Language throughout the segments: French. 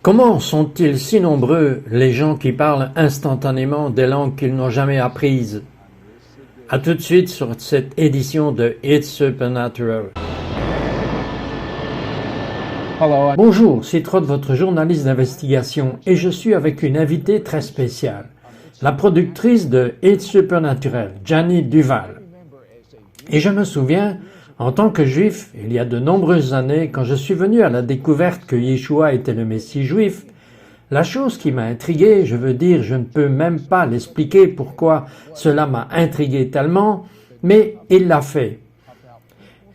Comment sont-ils si nombreux, les gens qui parlent instantanément des langues qu'ils n'ont jamais apprises? À tout de suite sur cette édition de It's Supernatural. Bonjour, c'est Trott, votre journaliste d'investigation, et je suis avec une invitée très spéciale, la productrice de It's Supernatural, Janie Duval. Et je me souviens, en tant que juif, il y a de nombreuses années, quand je suis venu à la découverte que Yeshua était le Messie juif, la chose qui m'a intrigué, je veux dire, je ne peux même pas l'expliquer pourquoi cela m'a intrigué tellement, mais il l'a fait.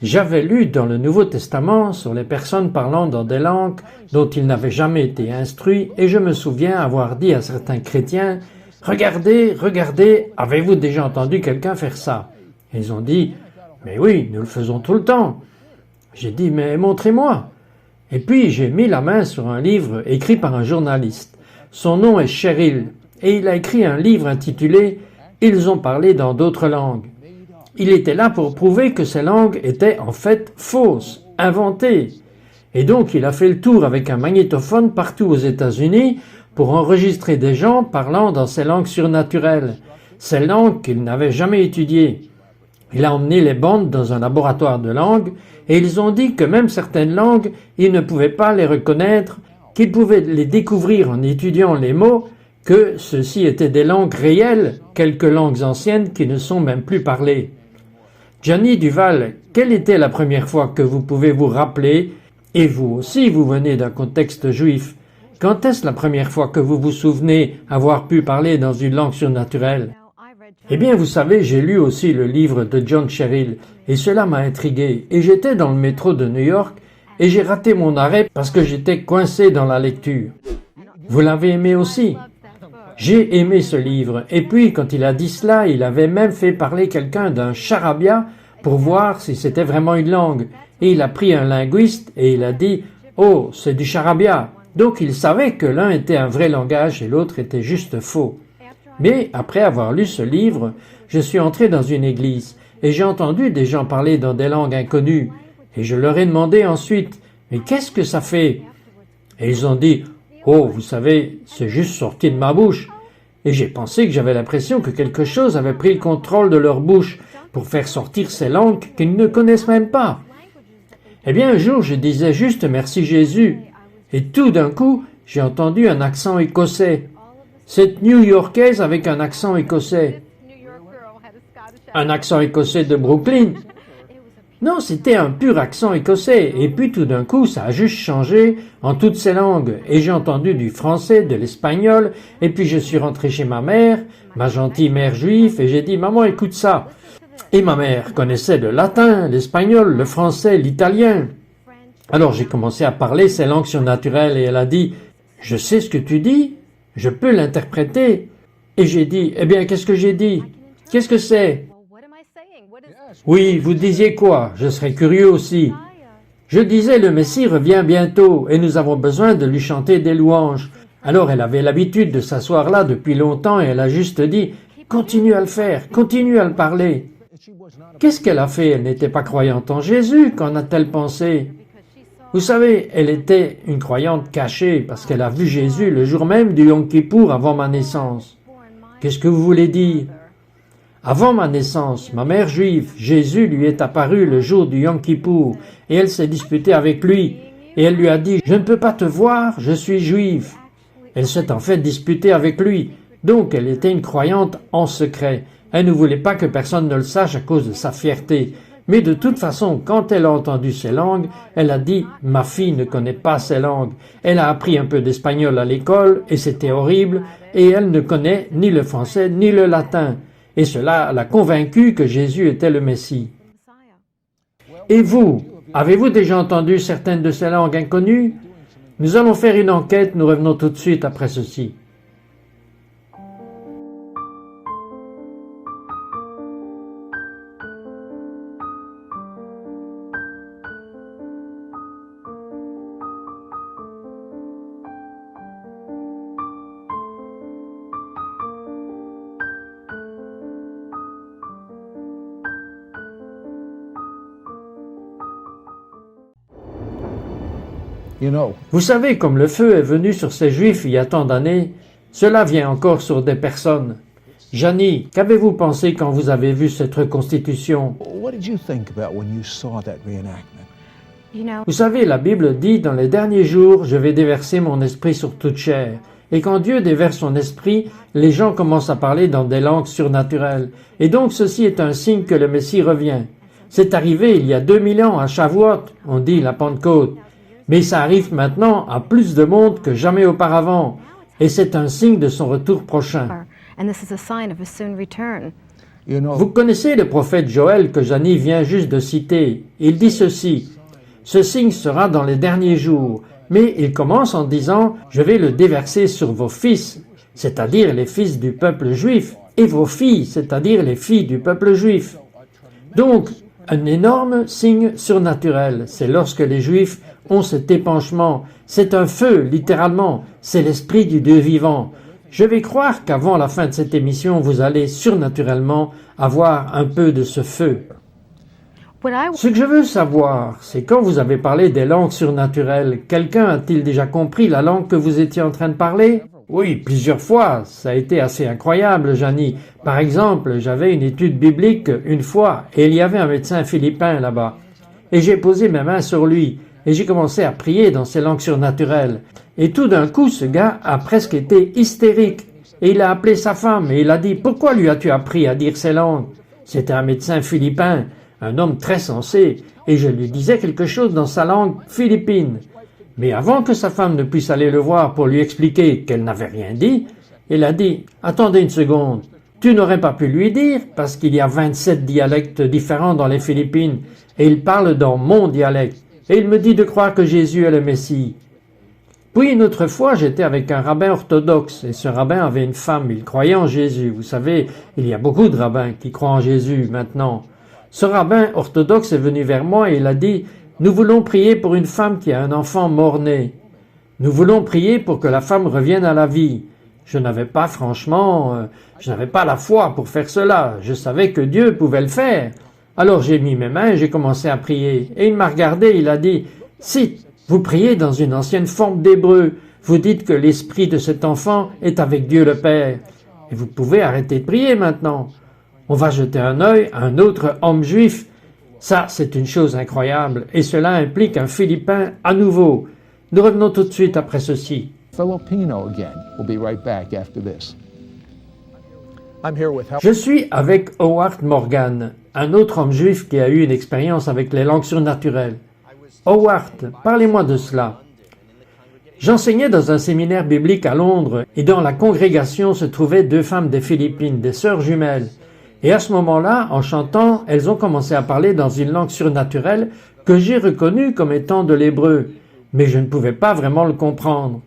J'avais lu dans le Nouveau Testament sur les personnes parlant dans des langues dont ils n'avaient jamais été instruits, et je me souviens avoir dit à certains chrétiens, « Regardez, regardez, avez-vous déjà entendu quelqu'un faire ça ?» Et ils ont dit, « Mais oui, nous le faisons tout le temps. » J'ai dit, « Mais montrez-moi. » Et puis j'ai mis la main sur un livre écrit par un journaliste. Son nom est Cheryl, et il a écrit un livre intitulé « Ils ont parlé dans d'autres langues ». Il était là pour prouver que ces langues étaient en fait fausses, inventées. Et donc il a fait le tour avec un magnétophone partout aux États-Unis pour enregistrer des gens parlant dans ces langues surnaturelles, ces langues qu'il n'avait jamais étudiées. Il a emmené les bandes dans un laboratoire de langues et ils ont dit que même certaines langues, ils ne pouvaient pas les reconnaître, qu'ils pouvaient les découvrir en étudiant les mots, que ceux-ci étaient des langues réelles, quelques langues anciennes qui ne sont même plus parlées. Janie Duval, quelle était la première fois que vous pouvez vous rappeler, et vous aussi vous venez d'un contexte juif, quand est-ce la première fois que vous vous souvenez avoir pu parler dans une langue surnaturelle? Eh bien, vous savez, j'ai lu aussi le livre de John Cheryl, et cela m'a intrigué, et j'étais dans le métro de New York, et j'ai raté mon arrêt parce que j'étais coincé dans la lecture. Vous l'avez aimé aussi? J'ai aimé ce livre, et puis quand il a dit cela, il avait même fait parler quelqu'un d'un charabia pour voir si c'était vraiment une langue, et il a pris un linguiste et il a dit « Oh, c'est du charabia ». Donc il savait que l'un était un vrai langage et l'autre était juste faux. Mais après avoir lu ce livre, je suis entré dans une église et j'ai entendu des gens parler dans des langues inconnues, et je leur ai demandé ensuite « Mais qu'est-ce que ça fait ?» Et ils ont dit « Oh, vous savez, c'est juste sorti de ma bouche ». Et j'ai pensé que j'avais l'impression que quelque chose avait pris le contrôle de leur bouche pour faire sortir ces langues qu'ils ne connaissent même pas. Eh bien, un jour, je disais juste « Merci Jésus ». Et tout d'un coup, j'ai entendu un accent écossais. Cette New-Yorkaise avec un accent écossais. Un accent écossais de Brooklyn. Non, c'était un pur accent écossais, et puis tout d'un coup, ça a juste changé en toutes ces langues, et j'ai entendu du français, de l'espagnol, et puis je suis rentré chez ma mère, ma gentille mère juive, et j'ai dit « Maman, écoute ça ». Et ma mère connaissait le latin, l'espagnol, le français, l'italien. Alors j'ai commencé à parler ces langues surnaturelles, et elle a dit « Je sais ce que tu dis, je peux l'interpréter ». Et j'ai dit « Eh bien, qu'est-ce que j'ai dit? Qu'est-ce que c'est ?» Oui, vous disiez quoi? Je serais curieux aussi. Je disais, le Messie revient bientôt et nous avons besoin de lui chanter des louanges. Alors elle avait l'habitude de s'asseoir là depuis longtemps et elle a juste dit, continue à le faire, continue à le parler. Qu'est-ce qu'elle a fait? Elle n'était pas croyante en Jésus, qu'en a-t-elle pensé? Vous savez, elle était une croyante cachée parce qu'elle a vu Jésus le jour même du Yom Kippour avant ma naissance. Qu'est-ce que vous voulez dire? Avant ma naissance, ma mère juive, Jésus lui est apparu le jour du Yom Kippour et elle s'est disputée avec lui et elle lui a dit « Je ne peux pas te voir, je suis juive ». Elle s'est en fait disputée avec lui, donc elle était une croyante en secret. Elle ne voulait pas que personne ne le sache à cause de sa fierté. Mais de toute façon, quand elle a entendu ces langues, elle a dit « Ma fille ne connaît pas ces langues ». Elle a appris un peu d'espagnol à l'école et c'était horrible et elle ne connaît ni le français ni le latin. Et cela l'a convaincue que Jésus était le Messie. Et vous, avez-vous déjà entendu certaines de ces langues inconnues? Nous allons faire une enquête, nous revenons tout de suite après ceci. Vous savez, comme le feu est venu sur ces Juifs il y a tant d'années, cela vient encore sur des personnes. Janie, qu'avez-vous pensé quand vous avez vu cette reconstitution? Vous savez, la Bible dit, dans les derniers jours, je vais déverser mon esprit sur toute chair. Et quand Dieu déverse son esprit, les gens commencent à parler dans des langues surnaturelles. Et donc ceci est un signe que le Messie revient. C'est arrivé il y a 2000 ans à Shavuot, on dit la Pentecôte. Mais ça arrive maintenant à plus de monde que jamais auparavant. Et c'est un signe de son retour prochain. Vous connaissez le prophète Joël que Janie vient juste de citer. Il dit ceci: « Ce signe sera dans les derniers jours. » Mais il commence en disant « Je vais le déverser sur vos fils, c'est-à-dire les fils du peuple juif, et vos filles, c'est-à-dire les filles du peuple juif. » Donc, un énorme signe surnaturel, c'est lorsque les Juifs ont cet épanchement. C'est un feu, littéralement, c'est l'esprit du Dieu vivant. Je vais croire qu'avant la fin de cette émission, vous allez surnaturellement avoir un peu de ce feu. Ce que je veux savoir, c'est quand vous avez parlé des langues surnaturelles, quelqu'un a-t-il déjà compris la langue que vous étiez en train de parler? Oui, plusieurs fois. Ça a été assez incroyable, Janie. Par exemple, j'avais une étude biblique une fois et il y avait un médecin philippin là-bas. Et j'ai posé mes mains sur lui et j'ai commencé à prier dans ces langues surnaturelles. Et tout d'un coup, ce gars a presque été hystérique. Et il a appelé sa femme et il a dit « Pourquoi lui as-tu appris à dire ces langues ?» C'était un médecin philippin, un homme très sensé, et je lui disais quelque chose dans sa langue philippine. Mais avant que sa femme ne puisse aller le voir pour lui expliquer qu'elle n'avait rien dit, il a dit « Attendez une seconde, tu n'aurais pas pu lui dire parce qu'il y a 27 dialectes différents dans les Philippines et il parle dans mon dialecte et il me dit de croire que Jésus est le Messie. » Puis une autre fois, j'étais avec un rabbin orthodoxe et ce rabbin avait une femme, il croyait en Jésus. Vous savez, il y a beaucoup de rabbins qui croient en Jésus maintenant. Ce rabbin orthodoxe est venu vers moi et il a dit « Nous voulons prier pour une femme qui a un enfant mort-né. Nous voulons prier pour que la femme revienne à la vie. » Je n'avais pas la foi pour faire cela. Je savais que Dieu pouvait le faire. Alors j'ai mis mes mains et j'ai commencé à prier. Et il m'a regardé, il a dit « Si, vous priez dans une ancienne forme d'hébreu. Vous dites que l'esprit de cet enfant est avec Dieu le Père. Et vous pouvez arrêter de prier maintenant. On va jeter un œil à un autre homme juif. Ça, c'est une chose incroyable. Et cela implique un Philippin à nouveau. Nous revenons tout de suite après ceci. Je suis avec Howard Morgan, un autre homme juif qui a eu une expérience avec les langues surnaturelles. Howard, parlez-moi de cela. J'enseignais dans un séminaire biblique à Londres et dans la congrégation se trouvaient 2 femmes des Philippines, des sœurs jumelles. Et à ce moment-là, en chantant, elles ont commencé à parler dans une langue surnaturelle que j'ai reconnue comme étant de l'hébreu, mais je ne pouvais pas vraiment le comprendre.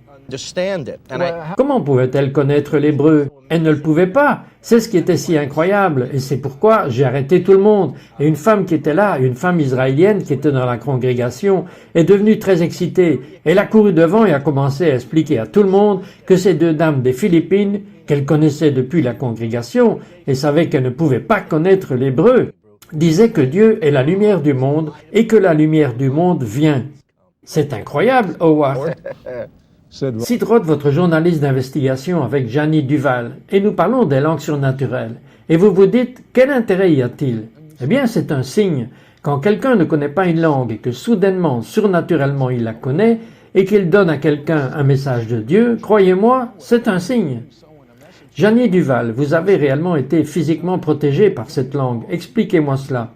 Comment pouvaient-elles connaître l'hébreu? Elles ne le pouvaient pas. C'est ce qui était si incroyable, et c'est pourquoi j'ai arrêté tout le monde. Et une femme qui était là, une femme israélienne qui était dans la congrégation, est devenue très excitée. Elle a couru devant et a commencé à expliquer à tout le monde que ces 2 dames des Philippines, qu'elle connaissait depuis la congrégation et savait qu'elle ne pouvait pas connaître l'hébreu, disaient que Dieu est la lumière du monde et que la lumière du monde vient. C'est incroyable, Howard. Sidroth, votre journaliste d'investigation avec Janie Duval, et nous parlons des langues surnaturelles. Et vous vous dites, quel intérêt y a-t-il? Eh bien, c'est un signe. Quand quelqu'un ne connaît pas une langue et que soudainement, surnaturellement, il la connaît, et qu'il donne à quelqu'un un message de Dieu, croyez-moi, c'est un signe. Janie Duval, vous avez réellement été physiquement protégé par cette langue. Expliquez-moi cela.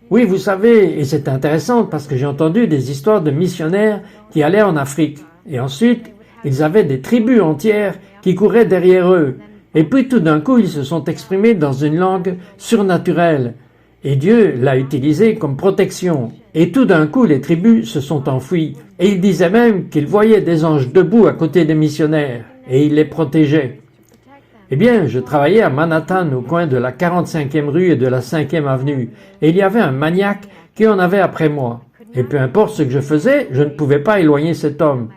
Oui, vous savez, et c'est intéressant parce que j'ai entendu des histoires de missionnaires qui allaient en Afrique. Et ensuite, ils avaient des tribus entières qui couraient derrière eux. Et puis tout d'un coup, ils se sont exprimés dans une langue surnaturelle. Et Dieu l'a utilisé comme protection. Et tout d'un coup, les tribus se sont enfuies. Et il disait même qu'il voyait des anges debout à côté des missionnaires. Et il les protégeait. Eh bien, je travaillais à Manhattan, au coin de la 45e rue et de la 5e avenue. Et il y avait un maniaque qui en avait après moi. Et peu importe ce que je faisais, je ne pouvais pas éloigner cet homme.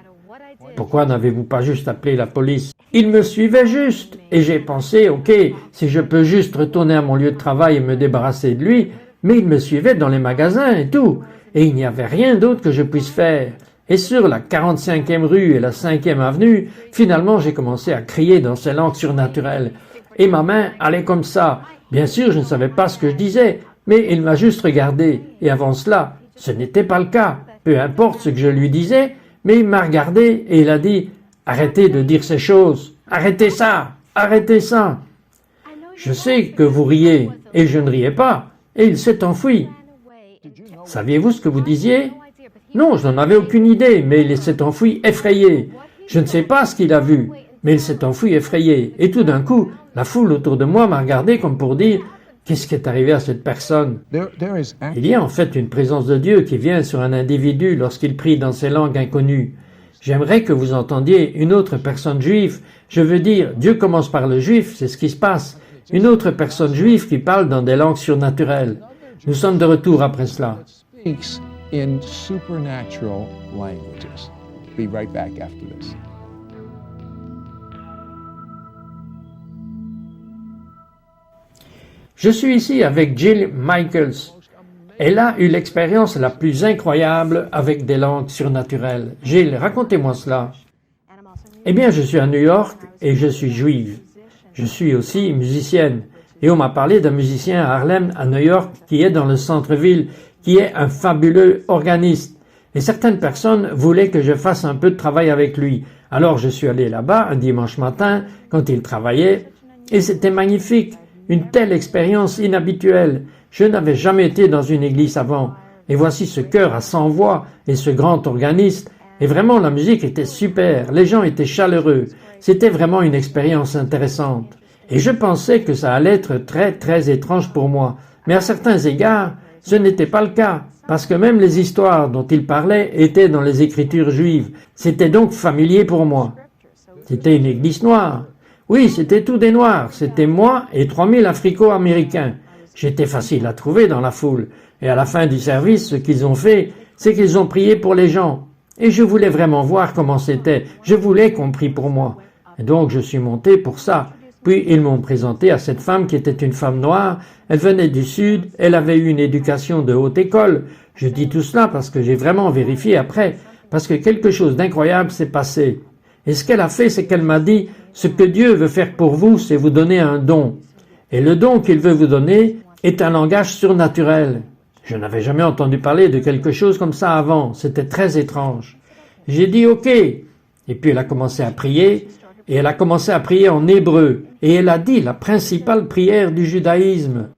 Pourquoi n'avez-vous pas juste appelé la police? Il me suivait juste. Et j'ai pensé, ok, si je peux juste retourner à mon lieu de travail et me débarrasser de lui, mais il me suivait dans les magasins et tout, et il n'y avait rien d'autre que je puisse faire. Et sur la 45e rue et la 5e avenue, finalement j'ai commencé à crier dans ces langues surnaturelles. Et ma main allait comme ça. Bien sûr, je ne savais pas ce que je disais, mais il m'a juste regardé. Et avant cela, ce n'était pas le cas. Peu importe ce que je lui disais, mais il m'a regardé et il a dit « Arrêtez de dire ces choses. Arrêtez ça. Arrêtez ça. » Je sais que vous riez, et je ne riais pas, et il s'est enfui. Saviez-vous ce que vous disiez? Non, je n'en avais aucune idée, mais il s'est enfui effrayé. Je ne sais pas ce qu'il a vu, mais il s'est enfui effrayé. Et tout d'un coup, la foule autour de moi m'a regardé comme pour dire « Qu'est-ce qui est arrivé à cette personne ?» Il y a en fait une présence de Dieu qui vient sur un individu lorsqu'il prie dans ces langues inconnues. J'aimerais que vous entendiez une autre personne juive. Je veux dire, Dieu commence par le juif, c'est ce qui se passe. Une autre personne juive qui parle dans des langues surnaturelles. Nous sommes de retour après cela. In supernatural languages. Be right back after this. Je suis ici avec Jill Michaels. Elle a eu l'expérience la plus incroyable avec des langues surnaturelles. Jill, racontez-moi cela. Eh bien, je suis à New York et je suis juive. Je suis aussi musicienne. Et on m'a parlé d'un musicien à Harlem, à New York, qui est dans le centre-ville, qui est un fabuleux organiste. Et certaines personnes voulaient que je fasse un peu de travail avec lui. Alors je suis allé là-bas un dimanche matin, quand il travaillait, et c'était magnifique. Une telle expérience inhabituelle. Je n'avais jamais été dans une église avant. Et voici ce chœur à 100 voix et ce grand organiste. Et vraiment, la musique était super. Les gens étaient chaleureux. C'était vraiment une expérience intéressante. Et je pensais que ça allait être très, très étrange pour moi. Mais à certains égards, ce n'était pas le cas. Parce que même les histoires dont il parlait étaient dans les écritures juives. C'était donc familier pour moi. C'était une église noire. Oui, c'était tout des noirs. C'était moi et 3000 Africo-Américains. J'étais facile à trouver dans la foule. Et à la fin du service, ce qu'ils ont fait, c'est qu'ils ont prié pour les gens. Et je voulais vraiment voir comment c'était. Je voulais qu'on prie pour moi. Et donc je suis monté pour ça. Puis ils m'ont présenté à cette femme qui était une femme noire. Elle venait du Sud. Elle avait eu une éducation de haute école. Je dis tout cela parce que j'ai vraiment vérifié après. Parce que quelque chose d'incroyable s'est passé. Et ce qu'elle a fait, c'est qu'elle m'a dit « Ce que Dieu veut faire pour vous, c'est vous donner un don. Et le don qu'il veut vous donner est un langage surnaturel. » Je n'avais jamais entendu parler de quelque chose comme ça avant. C'était très étrange. J'ai dit « Ok. » Et puis elle a commencé à prier. Et elle a commencé à prier en hébreu. Et elle a dit la principale prière du judaïsme.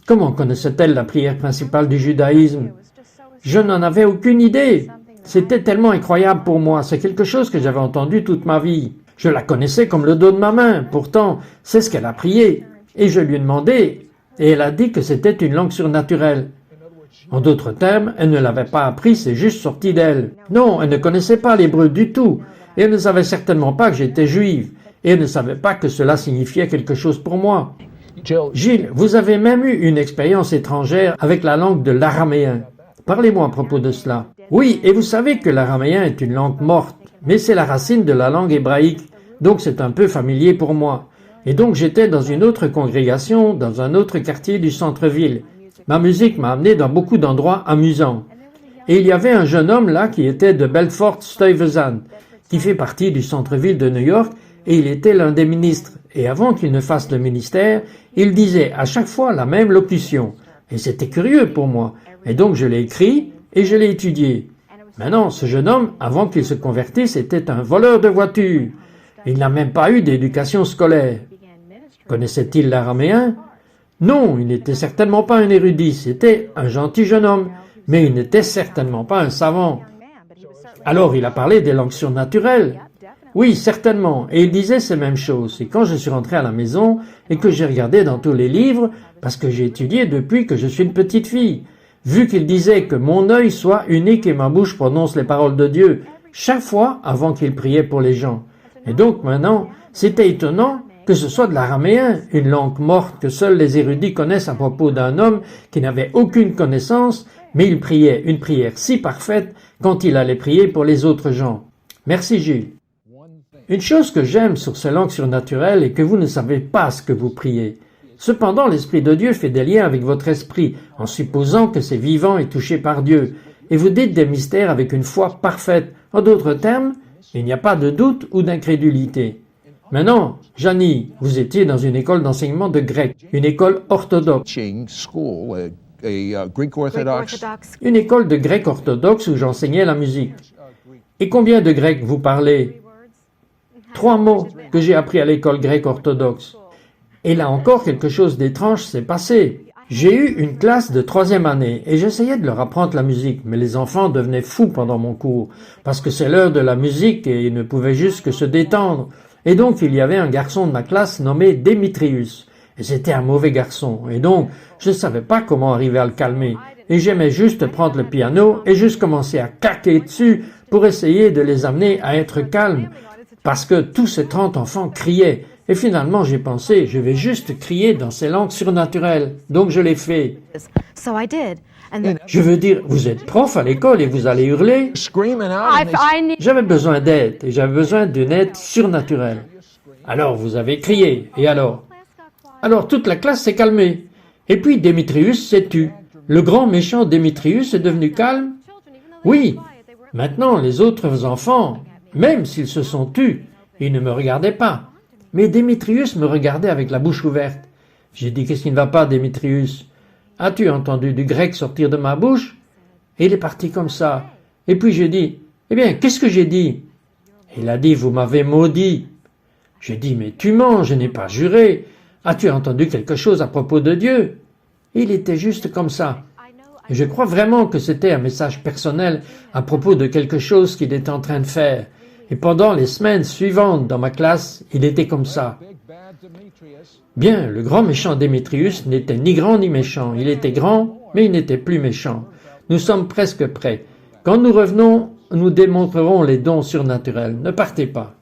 Comment connaissait-elle la prière principale du judaïsme? Je n'en avais aucune idée. C'était tellement incroyable pour moi. C'est quelque chose que j'avais entendu toute ma vie. Je la connaissais comme le dos de ma main. Pourtant, c'est ce qu'elle a prié. Et je lui ai demandé. Et elle a dit que c'était une langue surnaturelle. En d'autres termes, elle ne l'avait pas appris, c'est juste sorti d'elle. Non, elle ne connaissait pas l'hébreu du tout. Et elle ne savait certainement pas que j'étais juive. Et elle ne savait pas que cela signifiait quelque chose pour moi. Gilles, vous avez même eu une expérience étrangère avec la langue de l'araméen. Parlez-moi à propos de cela. Oui, et vous savez que l'araméen est une langue morte, mais c'est la racine de la langue hébraïque, donc c'est un peu familier pour moi. Et donc j'étais dans une autre congrégation, dans un autre quartier du centre-ville. Ma musique m'a amené dans beaucoup d'endroits amusants. Et il y avait un jeune homme là qui était de Belfort-Stuyvesant, qui fait partie du centre-ville de New York, et il était l'un des ministres. Et avant qu'il ne fasse le ministère, il disait à chaque fois la même locution. Et c'était curieux pour moi. Et donc je l'ai écrit et je l'ai étudié. Maintenant, ce jeune homme, avant qu'il se convertisse, était un voleur de voitures. Il n'a même pas eu d'éducation scolaire. Connaissait-il l'araméen? Non, il n'était certainement pas un érudit. C'était un gentil jeune homme, mais il n'était certainement pas un savant. Alors il a parlé des langues surnaturelles. Oui, certainement, et il disait ces mêmes choses. Et quand je suis rentré à la maison et que j'ai regardé dans tous les livres, parce que j'ai étudié depuis que je suis une petite fille, vu qu'il disait que mon œil soit unique et ma bouche prononce les paroles de Dieu, chaque fois avant qu'il priait pour les gens. Et donc maintenant, c'était étonnant que ce soit de l'araméen, une langue morte que seuls les érudits connaissent à propos d'un homme qui n'avait aucune connaissance, mais il priait une prière si parfaite quand il allait prier pour les autres gens. Merci Gilles. Une chose que j'aime sur ces langues surnaturelles est que vous ne savez pas ce que vous priez. Cependant, l'Esprit de Dieu fait des liens avec votre esprit, en supposant que c'est vivant et touché par Dieu. Et vous dites des mystères avec une foi parfaite. En d'autres termes, il n'y a pas de doute ou d'incrédulité. Maintenant, Janie, vous étiez dans une école d'enseignement de grec, une école orthodoxe. Teaching school, Greek Orthodox. Une école de grec orthodoxe où j'enseignais la musique. Et combien de grec vous parlez? 3 mots que j'ai appris à l'école grecque orthodoxe. Et là encore, quelque chose d'étrange s'est passé. J'ai eu une classe de 3e année et j'essayais de leur apprendre la musique, mais les enfants devenaient fous pendant mon cours, parce que c'est l'heure de la musique et ils ne pouvaient juste que se détendre. Et donc il y avait un garçon de ma classe nommé Démétrius. Et c'était un mauvais garçon. Et donc je ne savais pas comment arriver à le calmer. Et j'aimais juste prendre le piano et juste commencer à caquer dessus pour essayer de les amener à être calmes. Parce que tous ces 30 enfants criaient. Et finalement, j'ai pensé, je vais juste crier dans ces langues surnaturelles. Donc je l'ai fait. Je veux dire, vous êtes prof à l'école et vous allez hurler. Screaming out. And J'avais besoin d'aide et j'avais besoin d'une aide surnaturelle. Alors vous avez crié. Et alors? Alors toute la classe s'est calmée. Et puis Démétrius s'est tu. Le grand méchant Démétrius est devenu calme? Oui. Maintenant, les autres enfants, même s'ils se sont tus, ils ne me regardaient pas. Mais Démétrius me regardait avec la bouche ouverte. J'ai dit, qu'est-ce qui ne va pas, Démétrius? As-tu entendu du grec sortir de ma bouche? Et il est parti comme ça. Et puis j'ai dit, eh bien, qu'est-ce que j'ai dit? Il a dit, vous m'avez maudit. J'ai dit, mais tu mens, je n'ai pas juré. As-tu entendu quelque chose à propos de Dieu? Il était juste comme ça. Et je crois vraiment que c'était un message personnel à propos de quelque chose qu'il était en train de faire. Et pendant les semaines suivantes dans ma classe, il était comme ça. Bien, le grand méchant Démétrius n'était ni grand ni méchant. Il était grand, mais il n'était plus méchant. Nous sommes presque prêts. Quand nous revenons, nous démontrerons les dons surnaturels. Ne partez pas.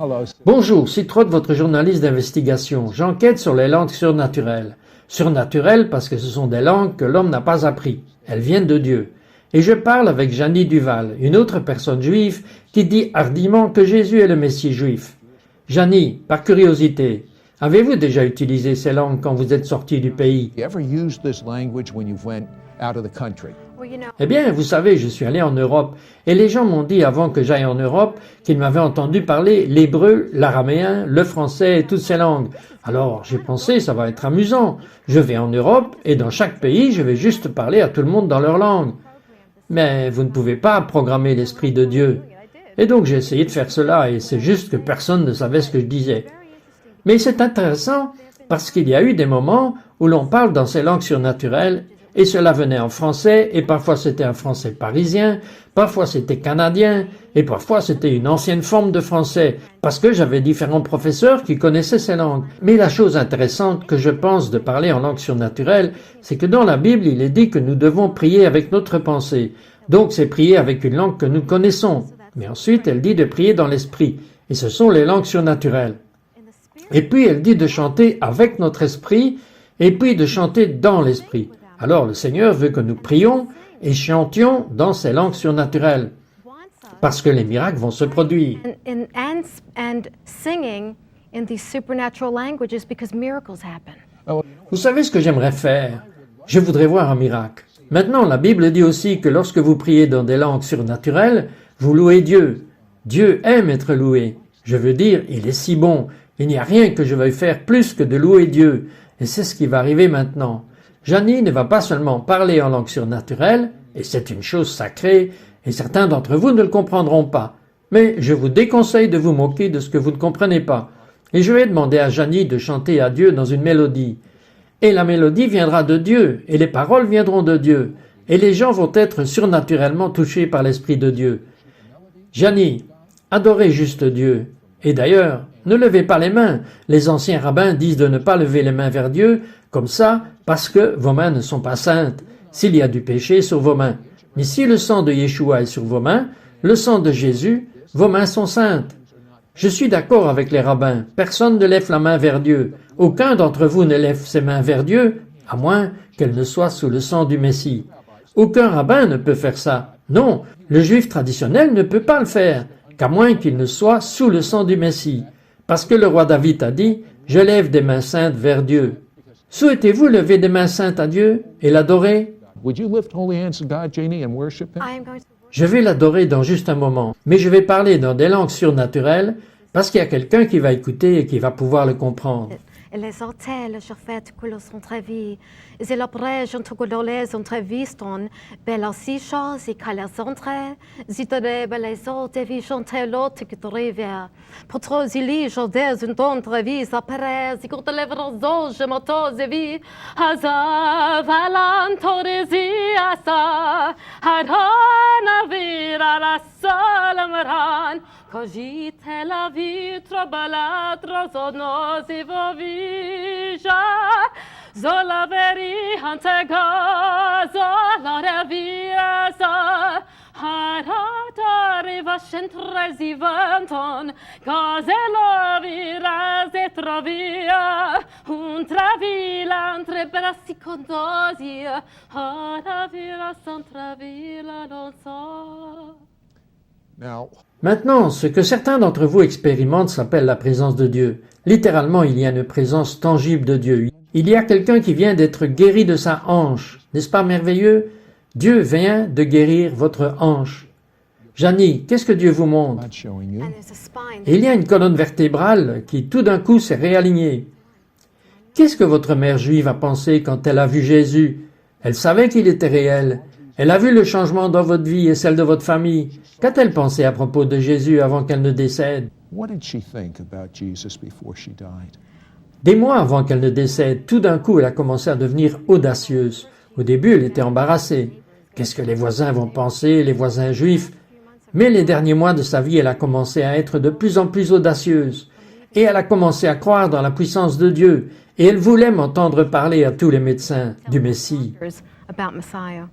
hello. Bonjour, c'est Trott, votre journaliste d'investigation. J'enquête sur les langues surnaturelles. Surnaturelles parce que ce sont des langues que l'homme n'a pas appris. Elles viennent de Dieu. Et je parle avec Janie Duval, une autre personne juive qui dit hardiment que Jésus est le Messie juif. Janie, par curiosité, avez-vous déjà utilisé ces langues quand vous êtes sorti du pays? You ever used this language when you went out of the country? Eh bien, vous savez, je suis allé en Europe, et les gens m'ont dit avant que j'aille en Europe qu'ils m'avaient entendu parler l'hébreu, l'araméen, le français et toutes ces langues. Alors, j'ai pensé, ça va être amusant. Je vais en Europe, et dans chaque pays, je vais juste parler à tout le monde dans leur langue. Mais vous ne pouvez pas programmer l'Esprit de Dieu. Et donc, j'ai essayé de faire cela, et c'est juste que personne ne savait ce que je disais. Mais c'est intéressant, parce qu'il y a eu des moments où l'on parle dans ces langues surnaturelles, et cela venait en français, et parfois c'était un français parisien, parfois c'était canadien, et parfois c'était une ancienne forme de français, parce que j'avais différents professeurs qui connaissaient ces langues. Mais la chose intéressante que je pense de parler en langue surnaturelle, c'est que dans la Bible, il est dit que nous devons prier avec notre pensée. Donc c'est prier avec une langue que nous connaissons. Mais ensuite, elle dit de prier dans l'esprit, et ce sont les langues surnaturelles. Et puis elle dit de chanter avec notre esprit, et puis de chanter dans l'esprit. Alors le Seigneur veut que nous prions et chantions dans ces langues surnaturelles, parce que les miracles vont se produire. And singing in these supernatural languages because miracles happen. Vous savez ce que j'aimerais faire? Je voudrais voir un miracle. Maintenant, la Bible dit aussi que lorsque vous priez dans des langues surnaturelles, vous louez Dieu. Dieu aime être loué. Je veux dire, il est si bon. Il n'y a rien que je veuille faire plus que de louer Dieu. Et c'est ce qui va arriver maintenant. Janie ne va pas seulement parler en langue surnaturelle, et c'est une chose sacrée, et certains d'entre vous ne le comprendront pas. Mais je vous déconseille de vous moquer de ce que vous ne comprenez pas. Et je vais demander à Janie de chanter à Dieu dans une mélodie. Et la mélodie viendra de Dieu, et les paroles viendront de Dieu, et les gens vont être surnaturellement touchés par l'Esprit de Dieu. Janie, adorez juste Dieu. Et d'ailleurs, ne levez pas les mains. Les anciens rabbins disent de ne pas lever les mains vers Dieu, comme ça, parce que vos mains ne sont pas saintes, s'il y a du péché sur vos mains. Mais si le sang de Yeshua est sur vos mains, le sang de Jésus, vos mains sont saintes. Je suis d'accord avec les rabbins. Personne ne lève la main vers Dieu. Aucun d'entre vous ne lève ses mains vers Dieu, à moins qu'elles ne soient sous le sang du Messie. Aucun rabbin ne peut faire ça. Non, le juif traditionnel ne peut pas le faire, qu'à moins qu'il ne soit sous le sang du Messie. Parce que le roi David a dit « Je lève des mains saintes vers Dieu ». Souhaitez-vous lever des mains saintes à Dieu et l'adorer? Would you lift holy hands to God, Janie, and worship Him? I am going to Je vais l'adorer dans juste un moment, mais je vais parler dans des langues surnaturelles parce qu'il y a quelqu'un qui va écouter et qui va pouvoir le comprendre. les hôtels, je fais que le sont très vie. Et l'après, je te les sont très viston. Belle aussi chose, et qu'à les entrées, si tu les autres, et chanter l'autre qui te rivière. Pour trop, il y a des une ton très vie, après, si quand les vrais je m'entends, et vie. Haza, valantorisi, asa, hadana vira la salamran. Cogite la vie, trop balatre, sonos et vovija. Zola veri hantega, zola revia, harata riva centresi vanton, gazelo viras et trovia, un travila entre brassi condosia, hara vira centravila non so. Now, Maintenant, ce que certains d'entre vous expérimentent s'appelle la présence de Dieu. Littéralement, il y a une présence tangible de Dieu. Il y a quelqu'un qui vient d'être guéri de sa hanche. N'est-ce pas merveilleux? Dieu vient de guérir votre hanche. Janie, qu'est-ce que Dieu vous montre? God showing you. And there's a spine. Et il y a une colonne vertébrale qui tout d'un coup s'est réalignée. Qu'est-ce que votre mère juive a pensé quand elle a vu Jésus? Elle savait qu'il était réel. Elle a vu le changement dans votre vie et celle de votre famille. Qu'a-t-elle pensé à propos de Jésus avant qu'elle ne décède? What did she think about Jesus before she died? Des mois avant qu'elle ne décède, tout d'un coup, elle a commencé à devenir audacieuse. Au début, elle était embarrassée. Qu'est-ce que les voisins vont penser, les voisins juifs? Mais les derniers mois de sa vie, elle a commencé à être de plus en plus audacieuse. Et elle a commencé à croire dans la puissance de Dieu. Et elle voulait m'entendre parler à tous les médecins du Messie. About Messiah.